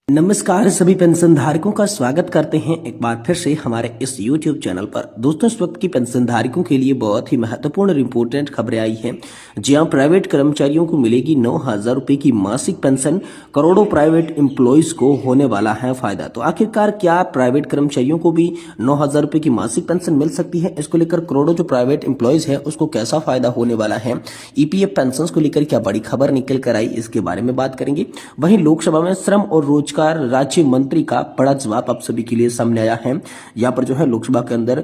नमस्कार सभी पेंशन धारकों का स्वागत करते हैं एक बार फिर से हमारे इस YouTube चैनल पर। दोस्तों इस वक्त की पेंशन धारकों के लिए बहुत ही महत्वपूर्ण और इम्पोर्टेंट खबरें आई हैं। जहां प्राइवेट कर्मचारियों को मिलेगी 9,000 रुपए की मासिक पेंशन, करोड़ों प्राइवेट एम्प्लॉइज को होने वाला है फायदा। तो आखिरकार क्या प्राइवेट कर्मचारियों को भी 9,000 रुपए की मासिक पेंशन मिल सकती है? इसको लेकर करोड़ों जो प्राइवेट एम्प्लॉइज है उसको कैसा फायदा होने वाला है? ईपीएफ पेंशन को लेकर क्या बड़ी खबर निकल कर आई, इसके बारे में बात करेंगे। वहीं लोकसभा में श्रम और रोजगार राज्य मंत्री का बड़ा जवाब आप सभी के लिए सामने आया है। यहाँ पर जो है लोकसभा के अंदर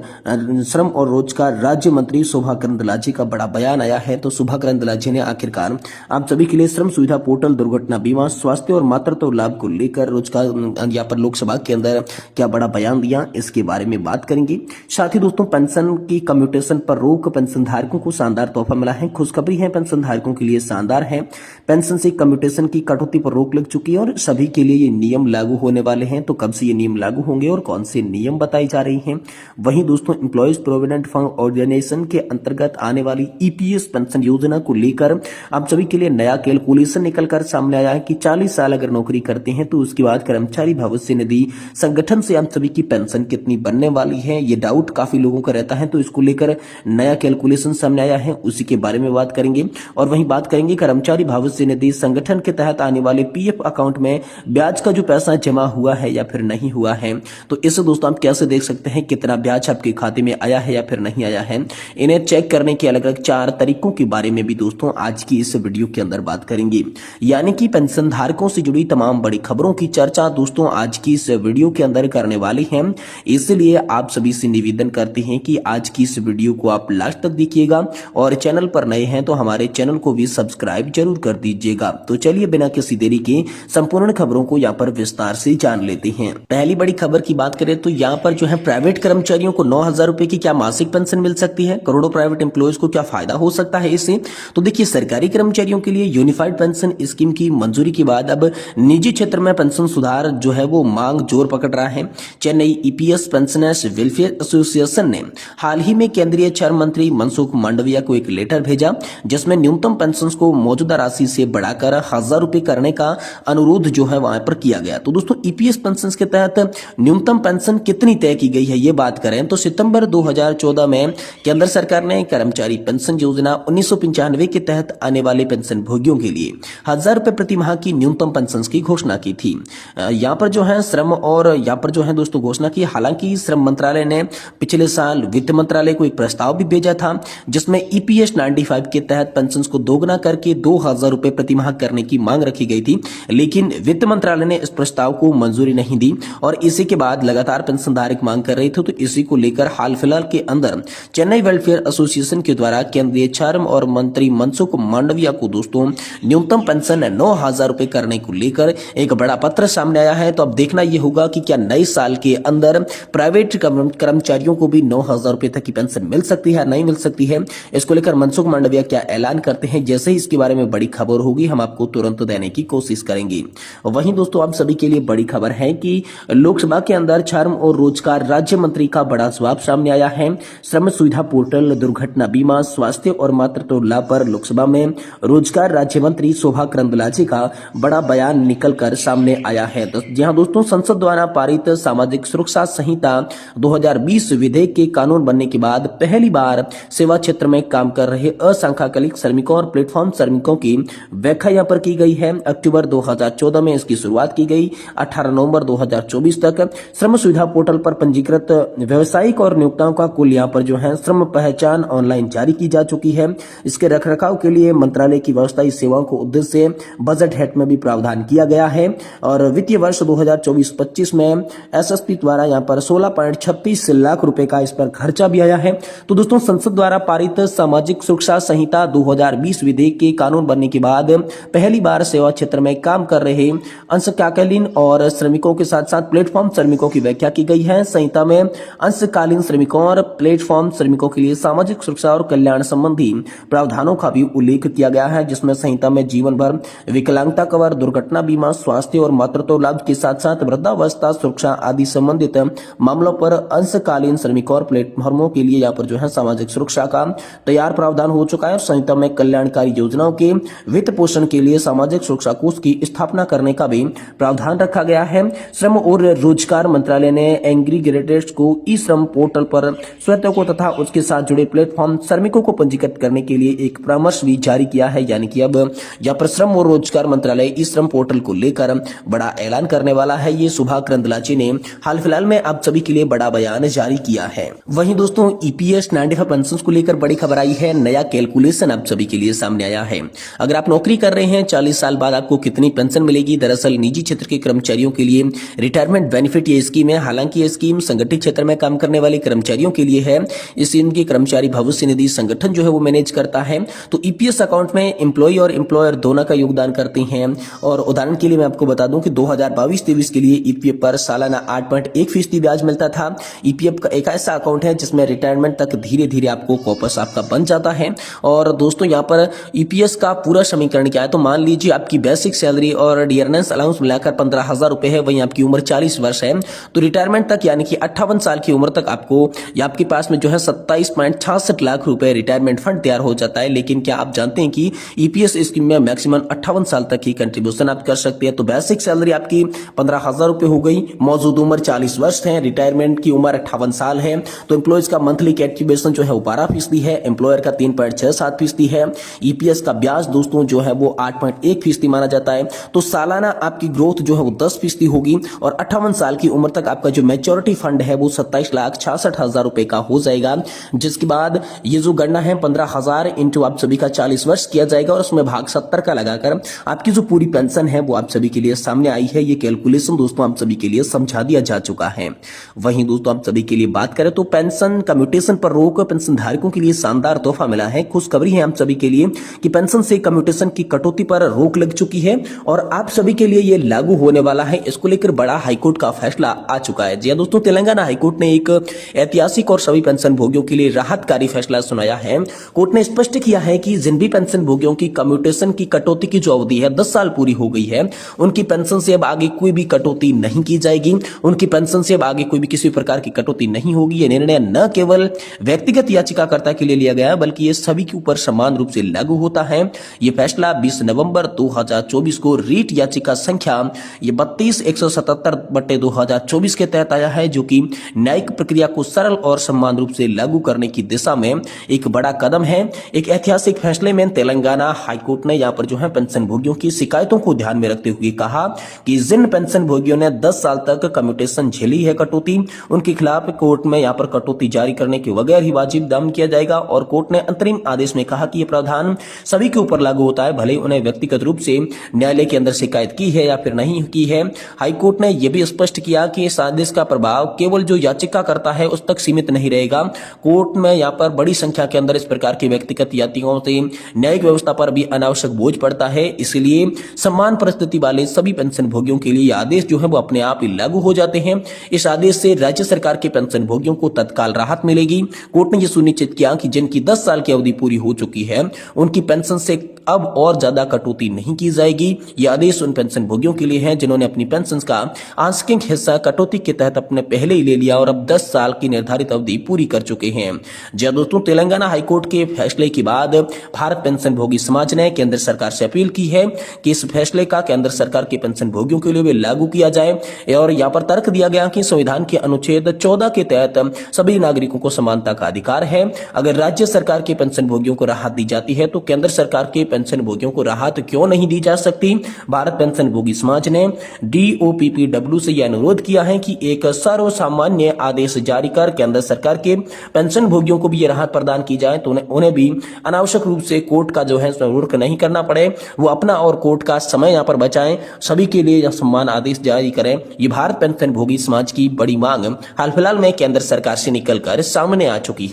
श्रम और रोजगार राज्य मंत्री शोभा करंदलाजे का बड़ा बयान आया है। तो शोभा करंदलाजे ने आखिरकार आप सभी के लिए श्रम सुविधा पोर्टल, दुर्घटना बीमा, स्वास्थ्य और मातृत्व लाभ को लेकर रोजगार यहाँ पर लोकसभा के अंदर क्या बड़ा बयान दिया, इसके बारे में बात करेंगे। साथ ही दोस्तों पेंशन की कम्यूटेशन पर रोक, पेंशन धारकों को शानदार तोहफा मिला है। खुशखबरी है पेंशन धारकों के लिए शानदार है। पेंशन से कम्यूटेशन की कटौती पर रोक लग चुकी है और सभी के लिए ये नियम लागू होने वाले हैं। तो कब से ये नियम लागू होंगे और कौन से नियम बताई जा रही हैं? वहीं दोस्तों एम्प्लॉयज प्रोविडेंट फंड ऑर्गेनाइजेशन के अंतर्गत आने वाली ईपीएस पेंशन योजना को लेकर आप सभी के लिए नया कैलकुलेशन निकलकर सामने आया है कि 40 साल अगर नौकरी करते हैं तो उसके बाद कर्मचारी भविष्य निधि संगठन से आप सभी की पेंशन कितनी बनने वाली है, ये डाउट काफी लोगों का रहता है। तो इसको लेकर नया कैलकुलेशन सामने आया है, उसी के बारे में बात करेंगे। और वहीं बात करेंगे कर्मचारी भविष्य निधि संगठन के तहत आने वाले पीएफ अकाउंट में ब्याज का जो पैसा जमा हुआ है या फिर नहीं हुआ है, तो इसे दोस्तों आप कैसे देख सकते हैं कितना ब्याज आपके खाते में आया है या फिर नहीं आया है। इन्हें चेक करने के अलग अलग 4 तरीकों के बारे में भी दोस्तों आज की इस वीडियो के अंदर बात करेंगे। यानी कि पेंशन धारकों से जुड़ी तमाम बड़ी खबरों की चर्चा दोस्तों आज की इस वीडियो के अंदर करने वाले हैं। इसलिए आप सभी से निवेदन करते हैं कि आज की इस वीडियो को आप लास्ट तक देखिएगा और चैनल पर नए हैं तो हमारे चैनल को भी सब्सक्राइब जरूर कर दीजिएगा। तो चलिए बिना किसी देरी के संपूर्ण खबरों को यहाँ पर विस्तार से जान लेते हैं। पहली बड़ी खबर की बात करें तो यहाँ पर जो है प्राइवेट कर्मचारियों को 9,000 रुपए की क्या मासिक पेंशन मिल सकती है, करोड़ों प्राइवेट एम्प्लॉयज को क्या फायदा हो सकता है इससे? तो देखिए सरकारी कर्मचारियों के लिए यूनिफाइड पेंशन स्कीम की मंजूरी के बाद अब निजी क्षेत्र में पेंशन सुधार जो है वो मांग जोर पकड़ रहा है। Chennai EPS pensioners welfare association ने हाल ही में केंद्रीय श्रम मंत्री मनसुख मांडविया को एक लेटर भेजा जिसमें न्यूनतम पेंशन को मौजूदा राशि से बढ़ाकर 1,000 रुपए करने का अनुरोध जो है वहां पर किया गया। तो दोस्तों ईपीएस पेंशन के तहत न्यूनतम पेंशन कितनी तय की गई है ये बात करें तो सितंबर 2014 में केंद्र सरकार ने कर्मचारी पेंशन योजना 1995 के तहत आने वाले पेंशन भोगियों के लिए 1,000 रुपए प्रति माह की न्यूनतम पेंशन की घोषणा की थी। यहाँ पर जो है श्रम और यहाँ पर जो है दोस्तों घोषणा की। हालांकि श्रम मंत्रालय ने पिछले साल वित्त मंत्रालय को एक प्रस्ताव भी भेजा था जिसमें ईपीएस 95 के तहत पेंशन को दोगुना करके 2,000 रुपए प्रति माह करने की मांग रखी गई थी, लेकिन वित्त मंत्रालय ने इस प्रस्ताव को मंजूरी नहीं दी और इसी के बाद लगातार पेंशन धारक मांग कर रहे थे। तो इसी को लेकर हाल फिलहाल के अंदर चेन्नई वेलफेयर एसोसिएशन के द्वारा केंद्रीय श्रम और मंत्री मनसुख मांडविया को दोस्तों न्यूनतम पेंशन 9,000 रुपए करने को लेकर एक बड़ा पत्र सामने आया है। तो अब देखना यह होगा कि क्या नए साल के अंदर प्राइवेट कर्मचारियों को भी 9,000 रुपए तक की पेंशन मिल सकती है, नहीं मिल सकती है। इसको लेकर मनसुख मांडविया क्या ऐलान करते हैं, जैसे ही इसके बारे में बड़ी खबर होगी हम आपको तुरंत देने की कोशिश करेंगे। वहीं दोस्तों आप सभी के लिए बड़ी खबर है कि लोकसभा के अंदर श्रम और रोजगार राज्य मंत्री का बड़ा जवाब सामने आया है। श्रम सुविधा पोर्टल, दुर्घटना बीमा, स्वास्थ्य और मातृत्व लाभ पर लोकसभा में रोजगार राज्य मंत्री शोभा करंदलाजे का बड़ा बयान निकलकर सामने आया है। जहां दोस्तों संसद द्वारा पारित सामाजिक सुरक्षा संहिता 2020 विधेयक के कानून बनने के बाद पहली बार सेवा क्षेत्र में काम कर रहे असंख्याकलिक श्रमिकों और प्लेटफॉर्म श्रमिकों की व्याख्या यहाँ पर की गई है। अक्टूबर 2014 में इसकी शुरुआत की गई। 18 नवंबर 2024 तक श्रम सुविधा पोर्टल पर पंजीकृत व्यवसायिक और नियोक्ताओं का कुल यहाँ पर जो है श्रम पहचान ऑनलाइन जारी की जा चुकी है। इसके रखरखाव के लिए मंत्रालय की व्यवस्थाई सेवाओं को उद्देश्य बजट हेड में भी प्रावधान किया गया है और वित्तीय वर्ष 2024-25 में एसएसपी द्वारा यहाँ पर 16.36 लाख रुपए का इस पर खर्चा भी आया है। तो दोस्तों संसद द्वारा पारित सामाजिक सुरक्षा संहिता 2020 विधेयक के कानून बनने के बाद पहली बार सेवा क्षेत्र में काम कर रहे अंशकालीन और श्रमिकों के साथ साथ प्लेटफॉर्म श्रमिकों की व्याख्या की गई है। संहिता में अंशकालीन श्रमिकों और प्लेटफॉर्म श्रमिकों के लिए सामाजिक सुरक्षा और कल्याण संबंधी प्रावधानों का भी उल्लेख किया गया है, जिसमें संहिता में जीवन भर विकलांगता कवर, दुर्घटना बीमा, स्वास्थ्य और मातृत्व लाभ के साथ साथ वृद्धावस्था सुरक्षा आदि संबंधित मामलों पर अंशकालीन श्रमिकों और प्लेटफॉर्मों के लिए यहाँ पर जो है सामाजिक सुरक्षा का तैयार प्रावधान हो चुका है। और संहिता में कल्याणकारी योजनाओं के वित्त पोषण के लिए सामाजिक सुरक्षा कोष की स्थापना करने का भी प्रावधान रखा गया है। श्रम और रोजगार मंत्रालय ने एग्रीगेटर्स को ई श्रम पोर्टल पर स्वतः को तथा उसके साथ जुड़े प्लेटफॉर्म श्रमिकों को पंजीकृत करने के लिए एक परामर्श भी जारी किया है। यानी कि अब यहाँ पर श्रम और रोजगार मंत्रालय ई श्रम पोर्टल को लेकर बड़ा ऐलान करने वाला है। ये सुभा करंदलाजे ने हाल फिलहाल में आप सभी के लिए बड़ा बयान जारी किया है। वहीं दोस्तों ईपीएस 95 पेंशन को लेकर बड़ी खबर आई है। नया कैलकुलेशन आप सभी के लिए सामने आया है। अगर आप नौकरी कर रहे हैं 40 साल बाद आपको कितनी पेंशन मिलेगी। दरअसल निजी क्षेत्र के कर्मचारियों के लिए रिटायरमेंट बेनिफिट ये स्कीम है। हालांकि ये स्कीम संगठित क्षेत्र में काम करने वाले कर्मचारियों के लिए है। इस स्कीम के कर्मचारी भविष्य निधि संगठन जो है वो मैनेज करता है। तो ईपीएस अकाउंट में एम्प्लॉय और एम्प्लॉयर दोनों का योगदान करते हैं। और उदाहरण के लिए मैं आपको बता दूं कि 2022-23 के लिए ईपीएफ पर सालाना 8.1% ब्याज मिलता था। ईपीएफ का एक ऐसा अकाउंट है जिसमें रिटायरमेंट तक धीरे धीरे आपको कॉपस आपका बन जाता है। और दोस्तों यहाँ पर ईपीएस का पूरा समीकरण क्या है, तो मान लीजिए आपकी बेसिक सैलरी और डियरनेस अलाउंस मिलाकर 15,000 रुपए है। वहीं आपकी उम्र 40 वर्ष है तो रिटायरमेंट तक यानी कि 58 साल की उम्र तक आपको या आपके पास में जो है 27.66 लाख रुपए रिटायरमेंट फंड तैयार हो जाता है। लेकिन क्या आप जानते हैं कि ईपीएस स्कीम में मैक्सिमम 58 साल तक की कंट्रीब्यूशन आप कर सकते हैं। तो बेसिक सैलरी आपकी 15,000 रुपए हो गई, मौजूद उम्र 40 वर्ष है, रिटायरमेंट की उम्र 58 साल है। तो एम्प्लॉयज का मंथली कंट्रीब्यूशन जो है वो 12% है, एम्प्लॉयर का 3.67% है। ईपीएस का ब्याज दोस्तों जो है वो 8.1% माना जाता है। तो सालाना आपकी ग्रोथ जो है वो 10% होगी और 58 साल की उम्र तक आपका जो मैच्योरिटी फंड है वो 27,66,000 रुपए का हो जाएगा। जिसके बाद ये जो गणना है 15,000 इंटू आप सभी का 40 वर्ष किया जाएगा और उसमें भाग 70 का लगाकर आपकी जो पूरी पेंशन है वो आप सभी के लिए सामने आई है। ये कैलकुलेशन दोस्तों आप सभी के लिए समझा दिया जा चुका है। वहीं दोस्तों आप सभी के लिए बात करें तो पेंशन कम्यूटेशन पर रोक, पेंशन धारकों के लिए शानदार तोहफा मिला है। खुशखबरी है आप सभी के लिए कि पेंशन से कम्यूटेशन की कटौती पर रोक लग चुकी है और आप सभी के लिए ये लागू होने वाला है। इसको लेकर बड़ा हाईकोर्ट का फैसला आ चुका है। जी हां दोस्तों, तेलंगाना हाईकोर्ट ने एक ऐतिहासिक और सभी पेंशन भोगियों के लिए राहतकारी फैसला सुनाया है। कोर्ट ने स्पष्ट किया है कि जिन भी पेंशन भोगियों की कम्यूटेशन की कटौती की जो अवधि है 10 साल पूरी हो गई है, उनकी पेंशन से अब आगे कोई भी कटौती नहीं की जाएगी। उनकी पेंशन से अब आगे कोई भी किसी प्रकार की कटौती नहीं होगी। यह निर्णय न केवल व्यक्तिगत याचिकाकर्ता के लिए लिया गया बल्कि ये सभी के ऊपर समान रूप से लागू होता है। ये फैसला 20 नवंबर 2024 को रीट याचिका संख्या 32-177/2024 के तहत आया है, जो कि न्यायिक प्रक्रिया को सरल और समान रूप से लागू करने की दिशा में एक बड़ा कदम है। एक ऐतिहासिक फैसले में तेलंगाना हाईकोर्ट ने यहाँ पर जो है पेंशन भोगियों की शिकायतों को ध्यान में रखते हुए कहा कि जिन पेंशन भोगियों ने 10 साल तक कम्यूटेशन झेली है कटौती, उनके खिलाफ कोर्ट में यहाँ पर कटौती जारी करने के बगैर ही वाजिब दाम किया जाएगा। और कोर्ट ने अंतरिम आदेश में कहा कि यह प्रावधान सभी के ऊपर लागू होता है, भले उन्हें व्यक्तिगत रूप से न्यायालय के अंदर शिकायत की है या फिर नहीं की है। हाईकोर्ट ने यह भी स्पष्ट किया कि इस आदेश का प्रभाव केवल जो याचिका करता है उस तक सीमित नहीं रहेगा। कोर्ट में यहाँ पर बड़ी संख्या के अंदर इस प्रकार की व्यक्तिगत याचिकाओं से न्यायिक व्यवस्था पर भी अनावश्यक बोझ पड़ता है। इसलिए समान परिस्थिति वाले सभी पेंशन भोगियों के लिए आदेश जो है वो अपने आप ही लागू हो जाते हैं। इस आदेश से राज्य सरकार के पेंशन भोगियों को तत्काल राहत मिलेगी। कोर्ट ने यह सुनिश्चित किया कि जिनकी 10 साल की अवधि पूरी हो चुकी है उनकी पेंशन से अब और ज्यादा कटौती नहीं की जाएगी। यह आदेश उन पेंशन भोगियों के लिए है जिन्होंने अपनी पेंशन का आंशिक हिस्सा कटौती के तहत अपने पहले ही ले लिया और अब 10 साल की निर्धारित अवधि पूरी कर चुके हैं। जी दोस्तों, तेलंगाना हाईकोर्ट के फैसले के बाद भारत पेंशन भोगी समाज ने केंद्र सरकार से अपील की है कि इस फैसले का केंद्र सरकार के पेंशन भोगियों के लिए भी लागू किया जाए। और यहाँ पर तर्क दिया गया कि संविधान के अनुच्छेद 14 के तहत सभी नागरिकों को समानता का अधिकार है। अगर राज्य सरकार के पेंशन भोगियों को राहत दी जाती है तो केंद्र सरकार के पेंशन भोगियों को राहत क्यों नहीं दी जा सकती। भारत पेंशन भोगी समाज ने DOPPW से यह अनुरोध किया है कि एक सर्वसामान्य आदेश जारी कर केंद्र सरकार के पेंशन भोगियों को भी यह राहत प्रदान की जाए, तो उन्हें भी अनावश्यक रूप से कोर्ट का जो है रुख नहीं करना पड़े, वो अपना और कोर्ट का समय यहाँ पर बचाएं, सभी के लिए समान आदेश जारी करें। ये भारत पेंशन भोगी समाज की बड़ी मांग हाल फिलहाल में केंद्र सरकार से निकलकर सामने आ चुकी है।